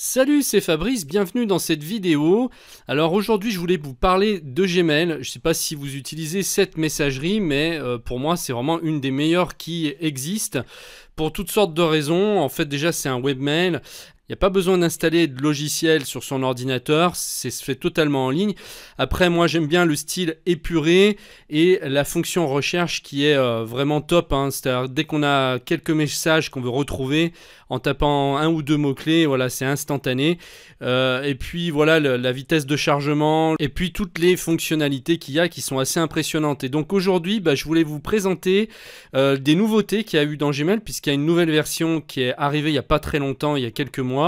Salut, c'est Fabrice, bienvenue dans cette vidéo. Alors aujourd'hui je voulais vous parler de Gmail. Je ne sais pas si vous utilisez cette messagerie, mais pour moi c'est vraiment une des meilleures qui existent pour toutes sortes de raisons. En fait déjà c'est un webmail. Il n'y a pas besoin d'installer de logiciel sur son ordinateur, c'est fait totalement en ligne. Après, moi j'aime bien le style épuré et la fonction recherche qui est vraiment top. C'est-à-dire dès qu'on a quelques messages qu'on veut retrouver, en tapant un ou deux mots-clés, voilà, c'est instantané. Et puis voilà, la vitesse de chargement et puis toutes les fonctionnalités qu'il y a qui sont assez impressionnantes. Et donc aujourd'hui, je voulais vous présenter des nouveautés qu'il y a eu dans Gmail, puisqu'il y a une nouvelle version qui est arrivée il n'y a pas très longtemps, il y a quelques mois.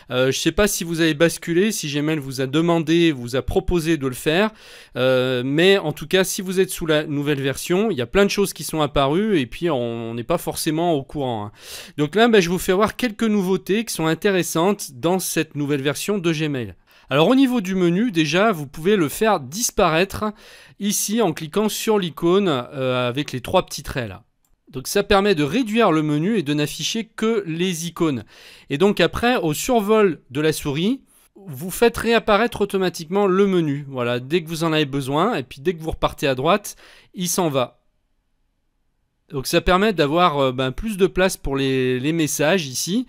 Je ne sais pas si vous avez basculé, si Gmail vous a demandé, vous a proposé de le faire, mais en tout cas, si vous êtes sous la nouvelle version, il y a plein de choses qui sont apparues et puis on n'est pas forcément au courant. Donc là, je vous fais voir quelques nouveautés qui sont intéressantes dans cette nouvelle version de Gmail. Alors au niveau du menu, déjà, vous pouvez le faire disparaître ici en cliquant sur l'icône avec les trois petits traits là. Donc ça permet de réduire le menu et de n'afficher que les icônes. Et donc après, au survol de la souris, vous faites réapparaître automatiquement le menu. Voilà, dès que vous en avez besoin, et puis dès que vous repartez à droite, il s'en va. Donc ça permet d'avoir plus de place pour les messages ici.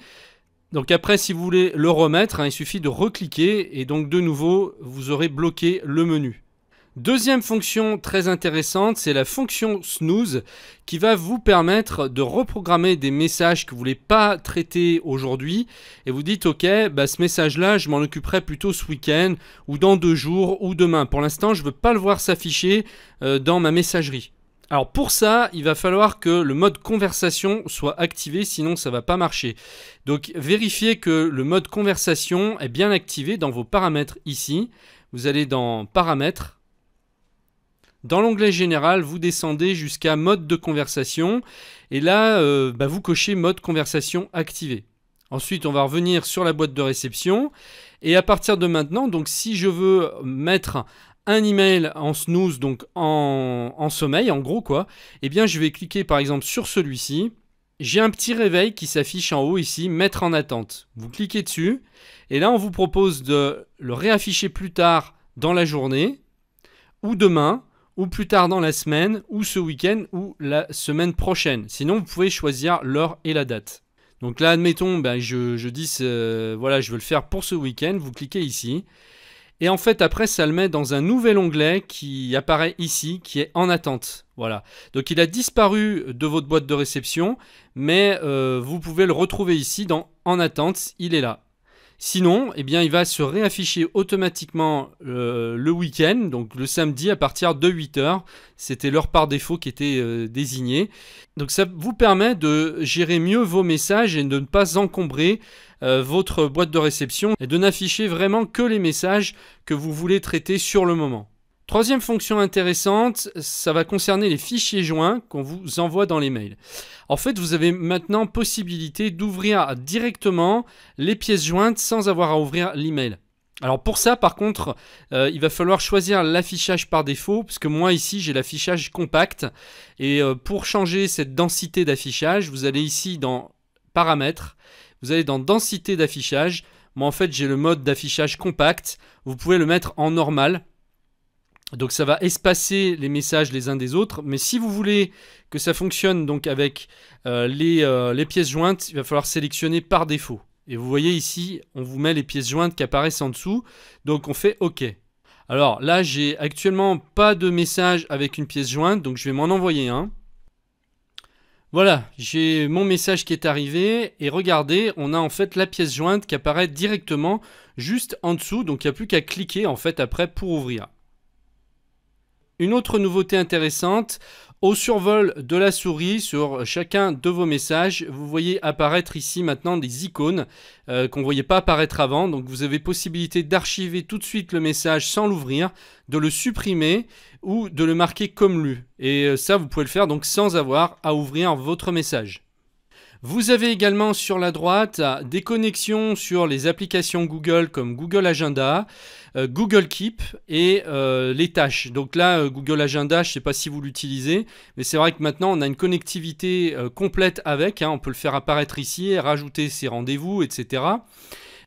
Donc après, si vous voulez le remettre, il suffit de recliquer et donc de nouveau, vous aurez bloqué le menu. Deuxième fonction très intéressante, c'est la fonction snooze qui va vous permettre de reprogrammer des messages que vous ne voulez pas traiter aujourd'hui et vous dites ok, ce message là je m'en occuperai plutôt ce week-end ou dans 2 jours ou demain. Pour l'instant je ne veux pas le voir s'afficher dans ma messagerie. Alors pour ça, il va falloir que le mode conversation soit activé, sinon ça ne va pas marcher. Donc vérifiez que le mode conversation est bien activé dans vos paramètres ici. Vous allez dans paramètres. Dans l'onglet général, vous descendez jusqu'à mode de conversation et là, vous cochez mode conversation activé. Ensuite, on va revenir sur la boîte de réception et à partir de maintenant, donc si je veux mettre un email en snooze, donc en sommeil, en gros quoi, je vais cliquer par exemple sur celui-ci. J'ai un petit réveil qui s'affiche en haut ici, mettre en attente. Vous cliquez dessus et là, on vous propose de le réafficher plus tard dans la journée ou demain, ou plus tard dans la semaine, ou ce week-end, ou la semaine prochaine. Sinon, vous pouvez choisir l'heure et la date. Donc là, admettons, je dis, voilà, je veux le faire pour ce week-end. Vous cliquez ici. Et en fait, après, ça le met dans un nouvel onglet qui apparaît ici, qui est en attente. Voilà. Donc, il a disparu de votre boîte de réception, mais vous pouvez le retrouver ici dans en attente. Il est là. Sinon, il va se réafficher automatiquement le week-end, donc le samedi à partir de 8 h. C'était l'heure par défaut qui était désignée. Donc ça vous permet de gérer mieux vos messages et de ne pas encombrer votre boîte de réception et de n'afficher vraiment que les messages que vous voulez traiter sur le moment. Troisième fonction intéressante, ça va concerner les fichiers joints qu'on vous envoie dans les mails. En fait, vous avez maintenant possibilité d'ouvrir directement les pièces jointes sans avoir à ouvrir l'email. Alors pour ça, par contre, il va falloir choisir l'affichage par défaut, parce que moi ici, j'ai l'affichage compact. Et pour changer cette densité d'affichage, vous allez ici dans Paramètres, vous allez dans Densité d'affichage. Moi en fait, j'ai le mode d'affichage compact. Vous pouvez le mettre en normal. Donc ça va espacer les messages les uns des autres, mais si vous voulez que ça fonctionne donc avec les pièces jointes, il va falloir sélectionner par défaut. Et vous voyez ici, on vous met les pièces jointes qui apparaissent en dessous, donc on fait OK. Alors là, j'ai actuellement pas de message avec une pièce jointe, donc je vais m'en envoyer un. Voilà, j'ai mon message qui est arrivé et regardez, on a en fait la pièce jointe qui apparaît directement juste en dessous, donc il n'y a plus qu'à cliquer en fait après pour ouvrir. Une autre nouveauté intéressante, au survol de la souris sur chacun de vos messages, vous voyez apparaître ici maintenant des icônes qu'on ne voyait pas apparaître avant. Donc vous avez possibilité d'archiver tout de suite le message sans l'ouvrir, de le supprimer ou de le marquer comme lu. Et ça, vous pouvez le faire donc sans avoir à ouvrir votre message. Vous avez également sur la droite des connexions sur les applications Google comme Google Agenda, Google Keep et les tâches. Donc là, Google Agenda, je ne sais pas si vous l'utilisez, mais c'est vrai que maintenant on a une connectivité complète avec. On peut le faire apparaître ici et rajouter ses rendez-vous, etc.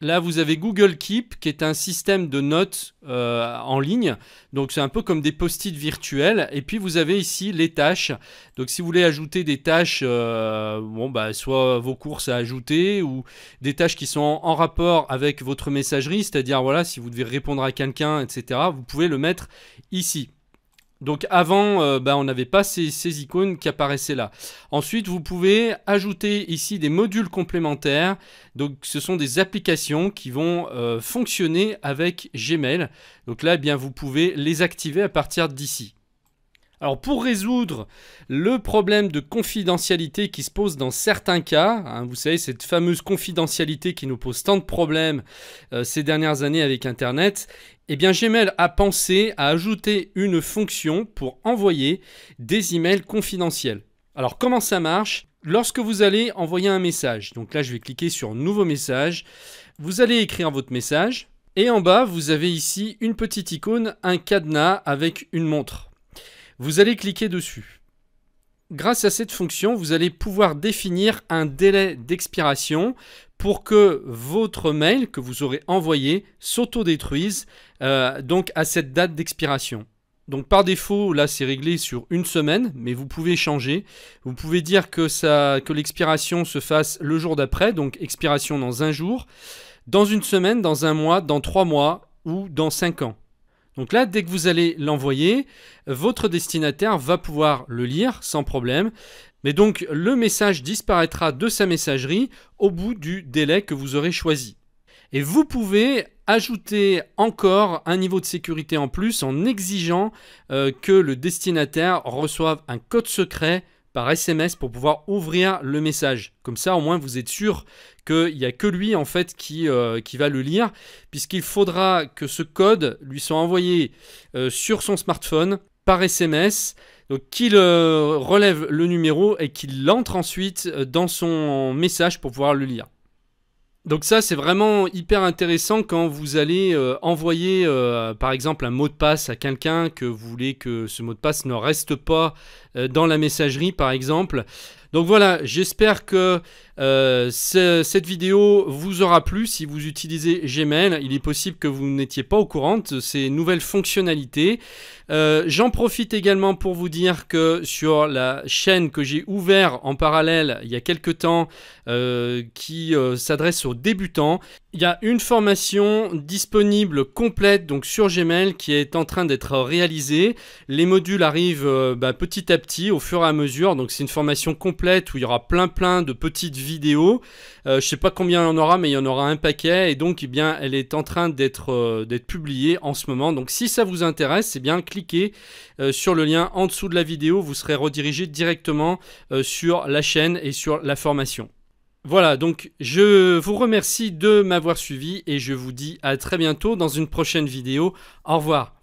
Là, vous avez Google Keep, qui est un système de notes en ligne. Donc, c'est un peu comme des post-it virtuels. Et puis, vous avez ici les tâches. Donc, si vous voulez ajouter des tâches, soit vos courses à ajouter ou des tâches qui sont en rapport avec votre messagerie, c'est-à-dire, voilà, si vous devez répondre à quelqu'un, etc., vous pouvez le mettre ici. Donc avant, on n'avait pas ces icônes qui apparaissaient là. Ensuite, vous pouvez ajouter ici des modules complémentaires. Donc ce sont des applications qui vont fonctionner avec Gmail. Donc là, eh bien, vous pouvez les activer à partir d'ici. Alors pour résoudre le problème de confidentialité qui se pose dans certains cas, hein, vous savez cette fameuse confidentialité qui nous pose tant de problèmes ces dernières années avec Internet, eh bien Gmail a pensé à ajouter une fonction pour envoyer des emails confidentiels. Alors comment ça marche ? Lorsque vous allez envoyer un message, donc là je vais cliquer sur Nouveau message, vous allez écrire votre message et en bas vous avez ici une petite icône, un cadenas avec une montre. Vous allez cliquer dessus. Grâce à cette fonction, vous allez pouvoir définir un délai d'expiration pour que votre mail que vous aurez envoyé s'autodétruise donc à cette date d'expiration. Donc par défaut, là c'est réglé sur une semaine, mais vous pouvez changer. Vous pouvez dire que l'expiration se fasse le jour d'après, donc expiration dans un jour, dans une semaine, dans un mois, dans 3 mois ou dans 5 ans. Donc là, dès que vous allez l'envoyer, votre destinataire va pouvoir le lire sans problème. Mais donc, le message disparaîtra de sa messagerie au bout du délai que vous aurez choisi. Et vous pouvez ajouter encore un niveau de sécurité en plus en exigeant que le destinataire reçoive un code secret par SMS pour pouvoir ouvrir le message. Comme ça, au moins, vous êtes sûr qu'il n'y a que lui en fait qui va le lire, puisqu'il faudra que ce code lui soit envoyé sur son smartphone par SMS, donc qu'il relève le numéro et qu'il entre ensuite dans son message pour pouvoir le lire. Donc ça, c'est vraiment hyper intéressant quand vous allez envoyer par exemple un mot de passe à quelqu'un que vous voulez que ce mot de passe ne reste pas dans la messagerie par exemple. Donc voilà, j'espère que cette vidéo vous aura plu. Si vous utilisez Gmail, il est possible que vous n'étiez pas au courant de ces nouvelles fonctionnalités. J'en profite également pour vous dire que sur la chaîne que j'ai ouverte en parallèle il y a quelques temps qui s'adresse aux débutants, il y a une formation disponible complète donc sur Gmail qui est en train d'être réalisée. Les modules arrivent petit à petit au fur et à mesure, donc c'est une formation complète où il y aura plein de petites vidéos. Je ne sais pas combien il y en aura, mais il y en aura un paquet et donc eh bien, elle est en train d'être publiée en ce moment. Donc si ça vous intéresse, eh bien, cliquez sur le lien en dessous de la vidéo, vous serez redirigé directement sur la chaîne et sur la formation. Voilà, donc je vous remercie de m'avoir suivi et je vous dis à très bientôt dans une prochaine vidéo. Au revoir.